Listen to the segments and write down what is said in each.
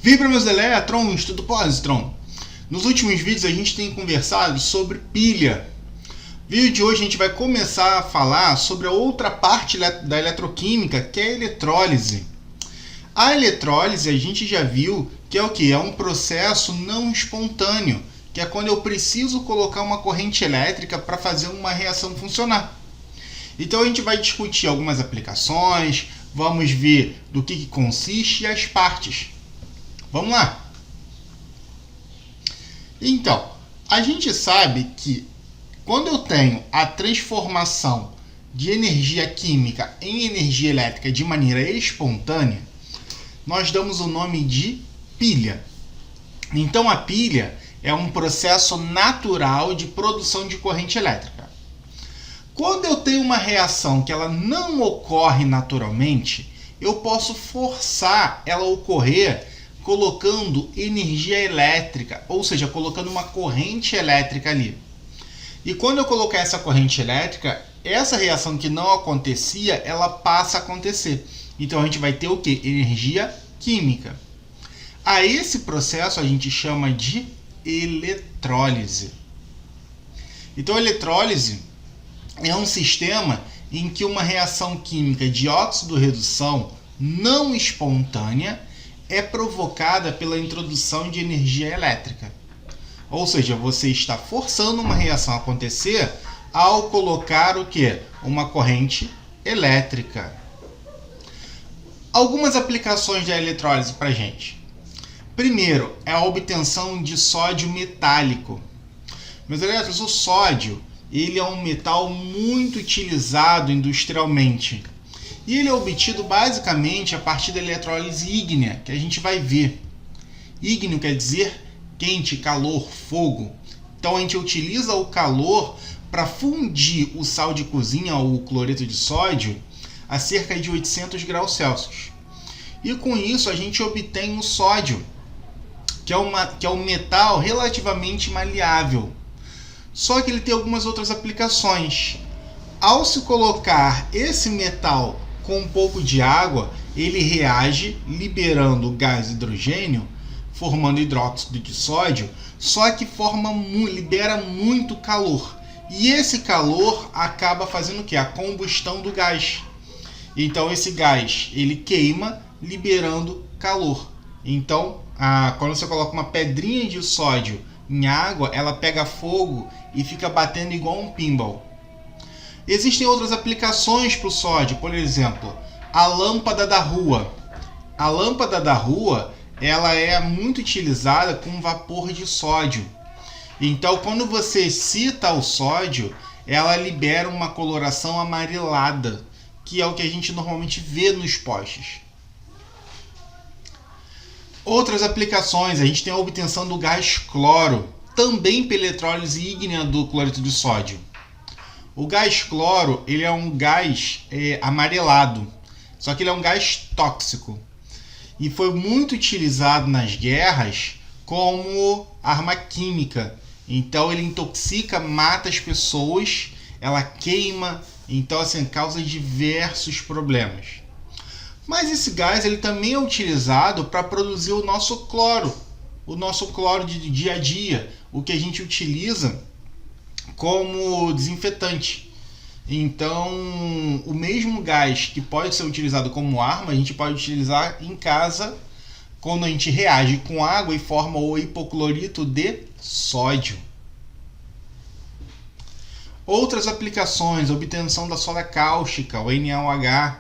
Vibra meus elétrons, tudo positron. Nos últimos vídeos a gente tem conversado sobre pilha. No vídeo de hoje a gente vai começar a falar sobre a outra parte da eletroquímica, que é a eletrólise. A eletrólise a gente já viu que é o que? É um processo não espontâneo, que é quando eu preciso colocar uma corrente elétrica para fazer uma reação funcionar. Então a gente vai discutir algumas aplicações, vamos ver do que consiste e as partes. Vamos lá! Então, a gente sabe que quando eu tenho a transformação de energia química em energia elétrica de maneira espontânea, nós damos o nome de pilha. Então a pilha é um processo natural de produção de corrente elétrica. Quando eu tenho uma reação que ela não ocorre naturalmente, eu posso forçar ela a ocorrer colocando energia elétrica, ou seja, colocando uma corrente elétrica ali. E quando eu colocar essa corrente elétrica, essa reação que não acontecia, ela passa a acontecer. Então a gente vai ter o que? Energia química. A esse processo a gente chama de eletrólise. Então a eletrólise é um sistema em que uma reação química de óxido-redução não espontânea é provocada pela introdução de energia elétrica. Ou seja, você está forçando uma reação a acontecer ao colocar o quê? Uma corrente elétrica. Algumas aplicações da eletrólise para a gente. Primeiro, é a obtenção de sódio metálico. Meus elétrons, o sódio ele é um metal muito utilizado industrialmente. E ele é obtido basicamente a partir da eletrólise ígnea, que a gente vai ver. Ígneo quer dizer quente, calor, fogo. Então a gente utiliza o calor para fundir o sal de cozinha, ou o cloreto de sódio, a cerca de 800 graus Celsius. E com isso a gente obtém o sódio, que é um metal relativamente maleável. Só que ele tem algumas outras aplicações. Ao se colocar esse metal com um pouco de água, ele reage liberando o gás hidrogênio, formando hidróxido de sódio, só que libera muito calor. E esse calor acaba fazendo o quê? A combustão do gás. Então esse gás ele queima, liberando calor. Então, quando você coloca uma pedrinha de sódio em água, ela pega fogo e fica batendo igual um pinball. Existem outras aplicações para o sódio, por exemplo, a lâmpada da rua. A lâmpada da rua ela é muito utilizada com vapor de sódio. Então, quando você excita o sódio, ela libera uma coloração amarelada, que é o que a gente normalmente vê nos postes. Outras aplicações, a gente tem a obtenção do gás cloro, também pela eletrólise ígnea do cloreto de sódio. O gás cloro ele é um gás amarelado, só que ele é um gás tóxico. E foi muito utilizado nas guerras como arma química. Então ele intoxica, mata as pessoas, ela queima, então assim, causa diversos problemas. Mas esse gás ele também é utilizado para produzir o nosso cloro de dia a dia, o que a gente utiliza como desinfetante. Então, o mesmo gás que pode ser utilizado como arma, a gente pode utilizar em casa quando a gente reage com água e forma o hipoclorito de sódio. Outras aplicações, obtenção da soda cáustica, o NaOH.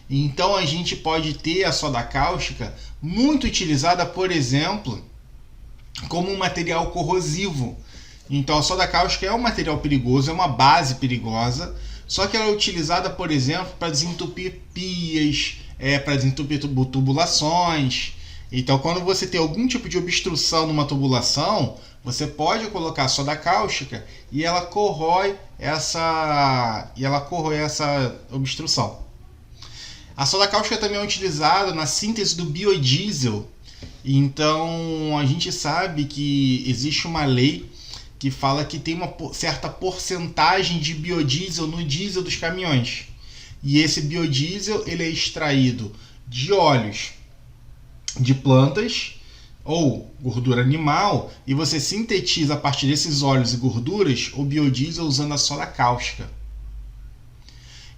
Então, a gente pode ter a soda cáustica muito utilizada, por exemplo, como um material corrosivo. Então a soda cáustica é um material perigoso, é uma base perigosa, só que ela é utilizada, por exemplo, para desentupir pias, para desentupir tubulações. Então quando você tem algum tipo de obstrução numa tubulação, você pode colocar soda cáustica e ela corrói essa obstrução. A soda cáustica também é utilizada na síntese do biodiesel. Então a gente sabe que existe uma lei que fala que tem uma certa porcentagem de biodiesel no diesel dos caminhões. E esse biodiesel ele é extraído de óleos de plantas ou gordura animal, e você sintetiza a partir desses óleos e gorduras o biodiesel usando a soda cáustica.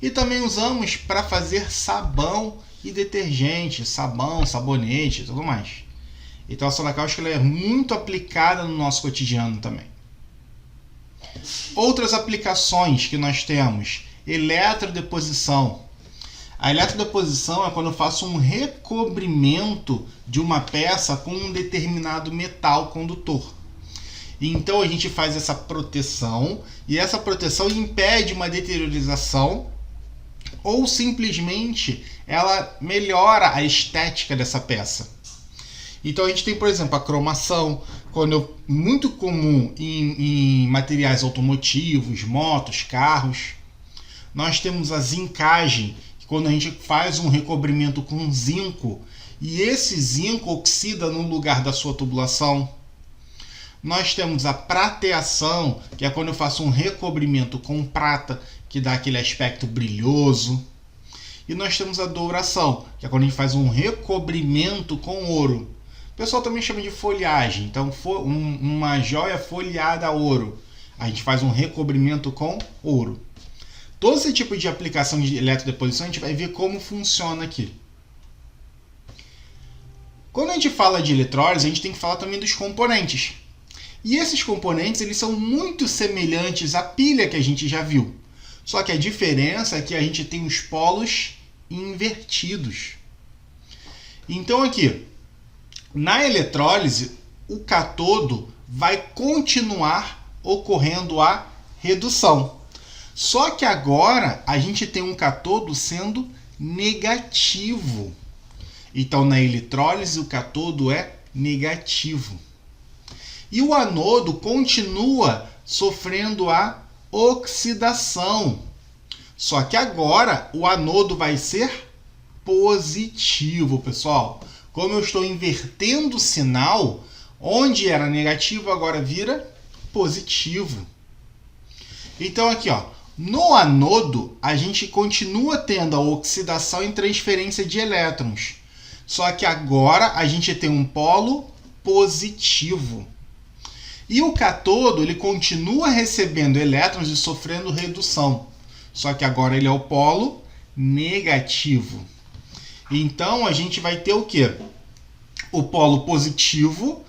E também usamos para fazer sabão e detergente, sabão, sabonete e tudo mais. Então a soda cáustica ela é muito aplicada no nosso cotidiano também. Outras aplicações que nós temos: eletrodeposição. A eletrodeposição é quando eu faço um recobrimento de uma peça com um determinado metal condutor. Então a gente faz essa proteção, e essa proteção impede uma deteriorização, ou simplesmente ela melhora a estética dessa peça. Então a gente tem, por exemplo, a cromação, muito comum em materiais automotivos, motos, carros. Nós temos a zincagem, quando a gente faz um recobrimento com zinco e esse zinco oxida no lugar da sua tubulação. Nós temos a prateação, que é quando eu faço um recobrimento com prata, que dá aquele aspecto brilhoso. E nós temos a douração, que é quando a gente faz um recobrimento com ouro. O pessoal também chama de folhagem. Então, uma joia folheada a ouro. A gente faz um recobrimento com ouro. Todo esse tipo de aplicação de eletrodeposição, a gente vai ver como funciona aqui. Quando a gente fala de eletrólise, a gente tem que falar também dos componentes. E esses componentes eles são muito semelhantes à pilha que a gente já viu. Só que a diferença é que a gente tem os polos invertidos. Então aqui, na eletrólise, o cátodo vai continuar ocorrendo a redução. Só que agora a gente tem um cátodo sendo negativo. Então na eletrólise o cátodo é negativo. E o anodo continua sofrendo a oxidação. Só que agora o anodo vai ser positivo, pessoal. Como eu estou invertendo o sinal, onde era negativo agora vira positivo. Então aqui, ó, no anodo a gente continua tendo a oxidação e transferência de elétrons. Só que agora a gente tem um polo positivo. E o cátodo ele continua recebendo elétrons e sofrendo redução. Só que agora ele é o polo negativo. Então a gente vai ter o quê? O polo positivo,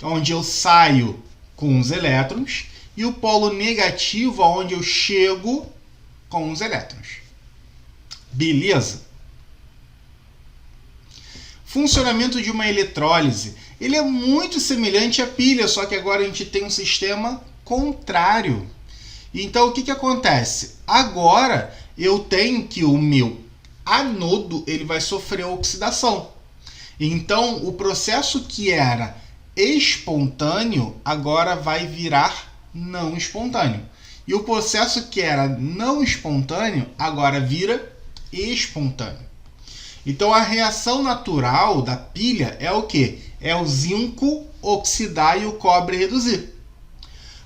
onde eu saio com os elétrons, e o polo negativo, onde eu chego com os elétrons. Beleza? Funcionamento de uma eletrólise. Ele é muito semelhante à pilha, só que agora a gente tem um sistema contrário. Então o que acontece? Agora eu tenho que o meu anodo ele vai sofrer oxidação. Então o processo que era espontâneo agora vai virar não espontâneo. E o processo que era não espontâneo agora vira espontâneo. Então a reação natural da pilha é o quê? É o zinco oxidar e o cobre reduzir.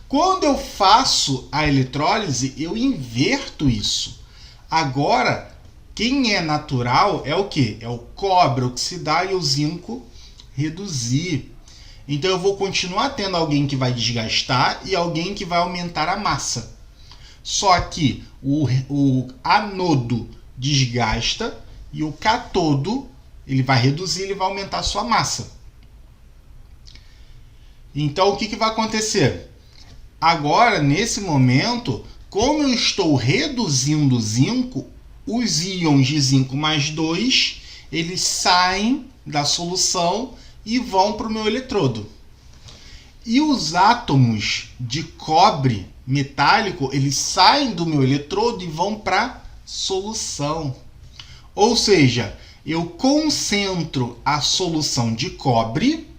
Quando eu faço a eletrólise, eu inverto isso. Agora, quem é natural é o quê? É o cobre oxidar e o zinco reduzir. Então eu vou continuar tendo alguém que vai desgastar e alguém que vai aumentar a massa. Só que o anodo desgasta e o cátodo ele vai reduzir, ele vai aumentar a sua massa. Então o que vai acontecer? Agora, nesse momento, como eu estou reduzindo o zinco, os íons de zinco mais 2, eles saem da solução e vão para o meu eletrodo. E os átomos de cobre metálico, eles saem do meu eletrodo e vão para a solução. Ou seja, eu concentro a solução de cobre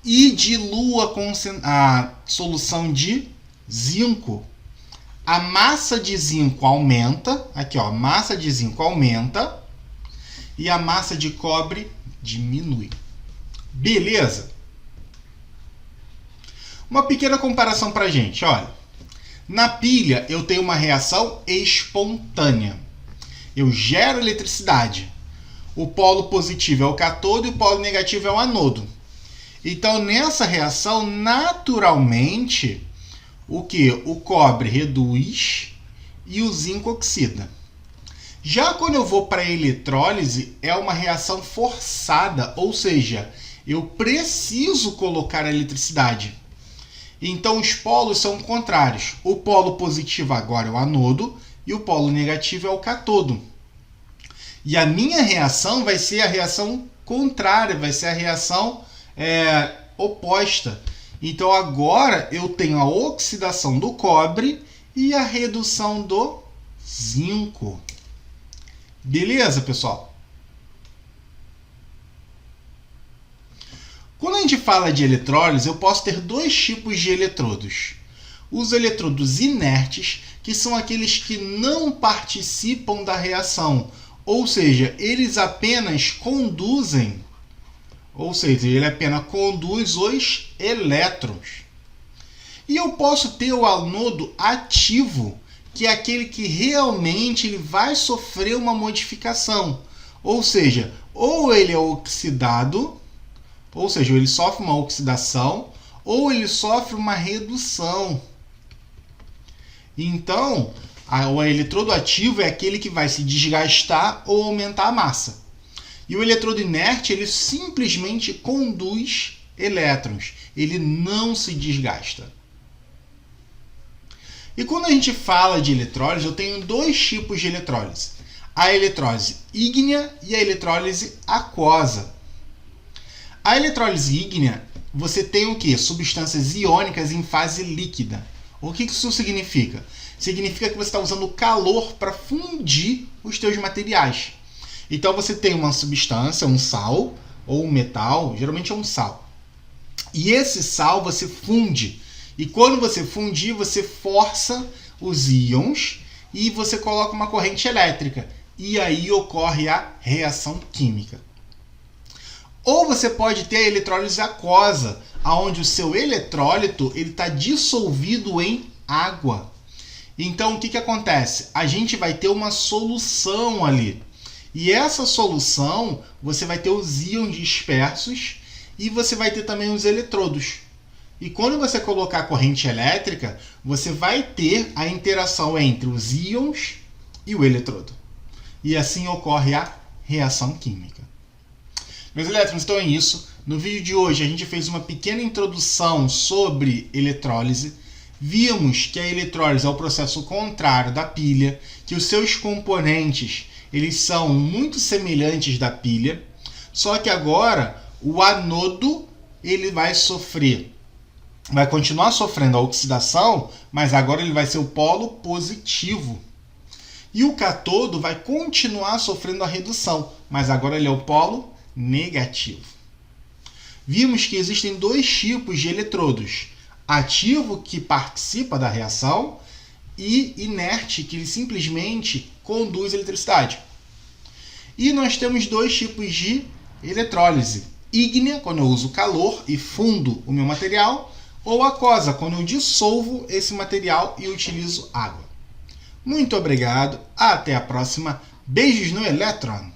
e diluo a solução de zinco. A massa de zinco aumenta, aqui ó, a massa de zinco aumenta e a massa de cobre diminui. Beleza? Uma pequena comparação para a gente, olha. Na pilha eu tenho uma reação espontânea. Eu gero eletricidade. O polo positivo é o cátodo e o polo negativo é o anodo. Então, nessa reação, naturalmente, o que? O cobre reduz e o zinco oxida. Já quando eu vou para a eletrólise, é uma reação forçada, ou seja, eu preciso colocar a eletricidade. Então, os polos são contrários. O polo positivo agora é o anodo e o polo negativo é o cátodo. E a minha reação vai ser a reação contrária, vai ser a reação oposta. Então, agora eu tenho a oxidação do cobre e a redução do zinco. Beleza, pessoal? Quando a gente fala de eletrólise, eu posso ter dois tipos de eletrodos. Os eletrodos inertes, que são aqueles que não participam da reação, ou seja, eles apenas conduzem, ou seja, ele apenas conduz os elétrons. E eu posso ter o anodo ativo, que é aquele que realmente ele vai sofrer uma modificação. Ou seja, ou ele é oxidado, ou seja, ele sofre uma oxidação, ou ele sofre uma redução. Então, o eletrodo ativo é aquele que vai se desgastar ou aumentar a massa. E o eletrodo inerte, ele simplesmente conduz elétrons. Ele não se desgasta. E quando a gente fala de eletrólise, eu tenho dois tipos de eletrólise. A eletrólise ígnea e a eletrólise aquosa. A eletrólise ígnea, você tem o quê? Substâncias iônicas em fase líquida. O que isso significa? Significa que você está usando calor para fundir os teus materiais. Então você tem uma substância, um sal ou um metal, geralmente é um sal. E esse sal você funde. E quando você fundir, você força os íons e você coloca uma corrente elétrica. E aí ocorre a reação química. Ou você pode ter a eletrólise aquosa, onde o seu eletrólito está dissolvido em água. Então, o que acontece? A gente vai ter uma solução ali. E essa solução, você vai ter os íons dispersos e você vai ter também os eletrodos. E quando você colocar a corrente elétrica, você vai ter a interação entre os íons e o eletrodo. E assim ocorre a reação química. Meus elétrons, então é isso. No vídeo de hoje a gente fez uma pequena introdução sobre eletrólise. Vimos que a eletrólise é o processo contrário da pilha, que os seus componentes eles são muito semelhantes da pilha, só que agora o anodo ele vai continuar sofrendo a oxidação, mas agora ele vai ser o polo positivo. E o cátodo vai continuar sofrendo a redução, mas agora ele é o polo negativo. Vimos que existem dois tipos de eletrodos: ativo, que participa da reação, e inerte, que ele simplesmente conduz eletricidade. E nós temos dois tipos de eletrólise: ígnea, quando eu uso calor e fundo o meu material, ou aquosa, quando eu dissolvo esse material e utilizo água. Muito obrigado, até a próxima. Beijos no elétron!